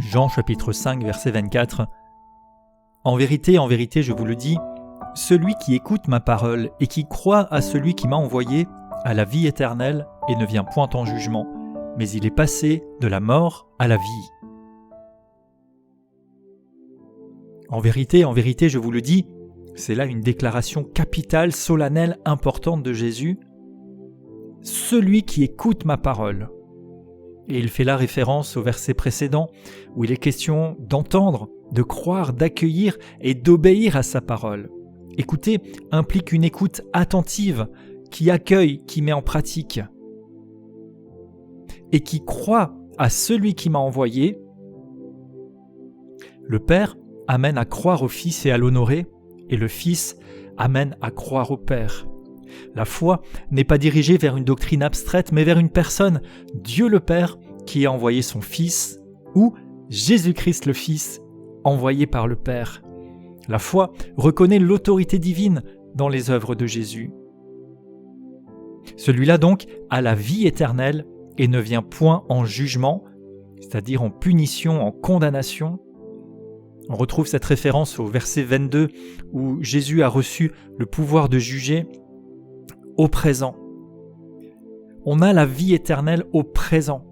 Jean chapitre 5 verset 24. En vérité, je vous le dis, celui qui écoute ma parole et qui croit à celui qui m'a envoyé a la vie éternelle et ne vient point en jugement, mais il est passé de la mort à la vie. En vérité, je vous le dis, c'est là une déclaration capitale, solennelle, importante de Jésus. Celui qui écoute ma parole. Et il fait là référence au verset précédent où il est question d'entendre, de croire, d'accueillir et d'obéir à sa parole. Écouter implique une écoute attentive qui accueille, qui met en pratique et qui croit à celui qui m'a envoyé. Le Père amène à croire au Fils et à l'honorer, et le Fils amène à croire au Père. La foi n'est pas dirigée vers une doctrine abstraite, mais vers une personne, Dieu le Père, qui a envoyé son Fils, ou Jésus-Christ le Fils, envoyé par le Père. La foi reconnaît l'autorité divine dans les œuvres de Jésus. Celui-là donc a la vie éternelle et ne vient point en jugement, c'est-à-dire en punition, en condamnation. On retrouve cette référence au verset 22 où Jésus a reçu le pouvoir de juger au présent. On a la vie éternelle au présent.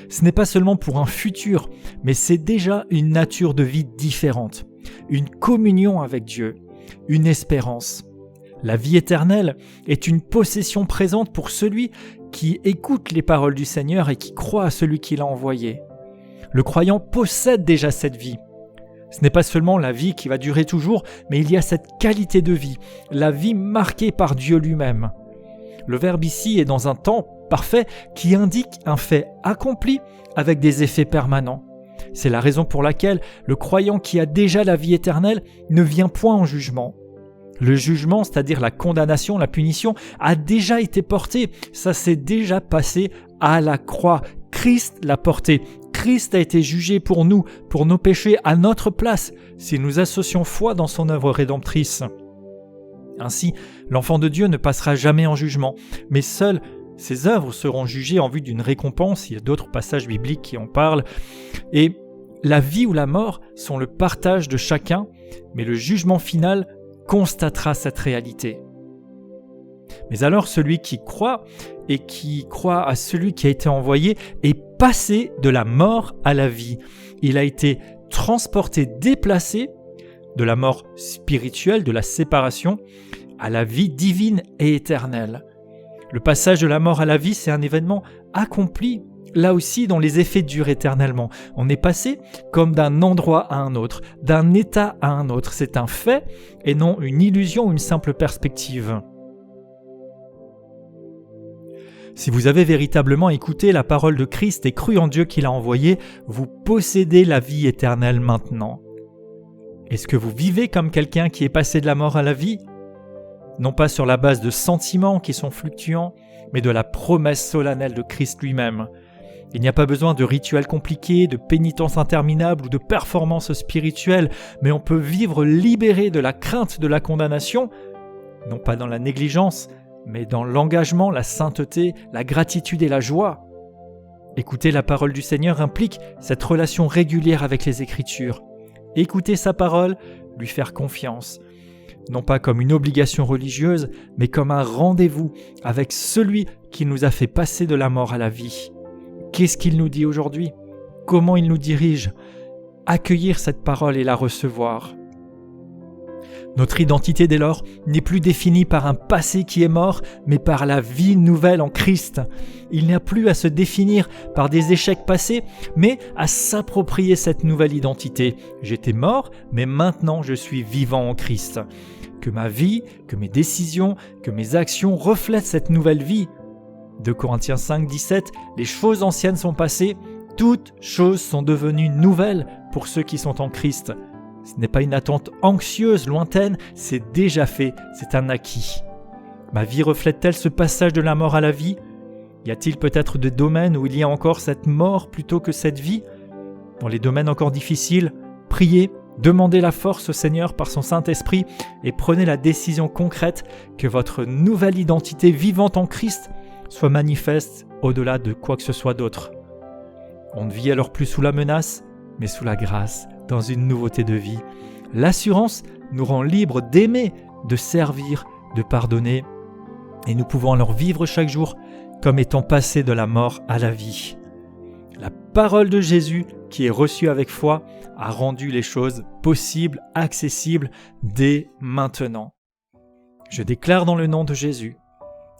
Ce n'est pas seulement pour un futur, mais c'est déjà une nature de vie différente, une communion avec Dieu, une espérance. La vie éternelle est une possession présente pour celui qui écoute les paroles du Seigneur et qui croit à celui qui l'a envoyé. Le croyant possède déjà cette vie. Ce n'est pas seulement la vie qui va durer toujours, mais il y a cette qualité de vie, la vie marquée par Dieu lui-même. Le verbe ici est dans un temps parfait qui indique un fait accompli avec des effets permanents. C'est la raison pour laquelle le croyant qui a déjà la vie éternelle ne vient point en jugement. Le jugement, c'est-à-dire la condamnation, la punition, a déjà été porté. Ça s'est déjà passé à la croix. Christ l'a porté. Christ a été jugé pour nous, pour nos péchés, à notre place, si nous associons foi dans son œuvre rédemptrice. Ainsi, l'enfant de Dieu ne passera jamais en jugement, mais seules ses œuvres seront jugées en vue d'une récompense. Il y a d'autres passages bibliques qui en parlent. Et la vie ou la mort sont le partage de chacun, mais le jugement final constatera cette réalité. Mais alors celui qui croit et qui croit à celui qui a été envoyé est passé de la mort à la vie. Il a été transporté, déplacé de la mort spirituelle, de la séparation, à la vie divine et éternelle. Le passage de la mort à la vie, c'est un événement accompli, là aussi dont les effets durent éternellement. On est passé comme d'un endroit à un autre, d'un état à un autre. C'est un fait et non une illusion ou une simple perspective. Si vous avez véritablement écouté la parole de Christ et cru en Dieu qui l'a envoyé, vous possédez la vie éternelle maintenant. Est-ce que vous vivez comme quelqu'un qui est passé de la mort à la vie ? Non pas sur la base de sentiments qui sont fluctuants, mais de la promesse solennelle de Christ lui-même. Il n'y a pas besoin de rituels compliqués, de pénitences interminables ou de performances spirituelles, mais on peut vivre libéré de la crainte de la condamnation, non pas dans la négligence, mais dans l'engagement, la sainteté, la gratitude et la joie. Écouter la parole du Seigneur implique cette relation régulière avec les Écritures. Écouter sa parole, lui faire confiance. Non pas comme une obligation religieuse, mais comme un rendez-vous avec celui qui nous a fait passer de la mort à la vie. Qu'est-ce qu'il nous dit aujourd'hui ? Comment il nous dirige ? Accueillir cette parole et la recevoir. Notre identité dès lors n'est plus définie par un passé qui est mort, mais par la vie nouvelle en Christ. Il n'y a plus à se définir par des échecs passés, mais à s'approprier cette nouvelle identité. J'étais mort, mais maintenant je suis vivant en Christ. Que ma vie, que mes décisions, que mes actions reflètent cette nouvelle vie. 2 Corinthiens 5, 17, les choses anciennes sont passées, toutes choses sont devenues nouvelles pour ceux qui sont en Christ. Ce n'est pas une attente anxieuse, lointaine, c'est déjà fait, c'est un acquis. Ma vie reflète-t-elle ce passage de la mort à la vie ? Y a-t-il peut-être des domaines où il y a encore cette mort plutôt que cette vie ? Dans les domaines encore difficiles, priez, demandez la force au Seigneur par son Saint-Esprit et prenez la décision concrète que votre nouvelle identité vivante en Christ soit manifeste au-delà de quoi que ce soit d'autre. On ne vit alors plus sous la menace, mais sous la grâce, dans une nouveauté de vie. L'assurance nous rend libres d'aimer, de servir, de pardonner, et nous pouvons alors vivre chaque jour comme étant passés de la mort à la vie. La parole de Jésus, qui est reçue avec foi, a rendu les choses possibles, accessibles dès maintenant. Je déclare dans le nom de Jésus,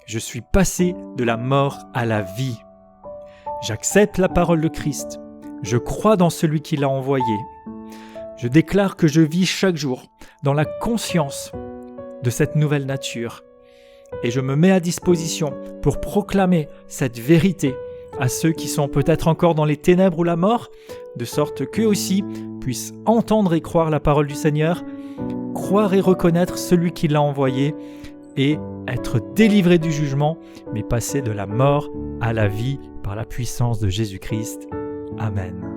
je suis passé de la mort à la vie. J'accepte la parole de Christ. Je crois dans celui qui l'a envoyé. Je déclare que je vis chaque jour dans la conscience de cette nouvelle nature. Et je me mets à disposition pour proclamer cette vérité à ceux qui sont peut-être encore dans les ténèbres ou la mort, de sorte qu'eux aussi puissent entendre et croire la parole du Seigneur, croire et reconnaître celui qui l'a envoyé et être délivrés du jugement, mais passer de la mort à la vie par la puissance de Jésus-Christ. Amen.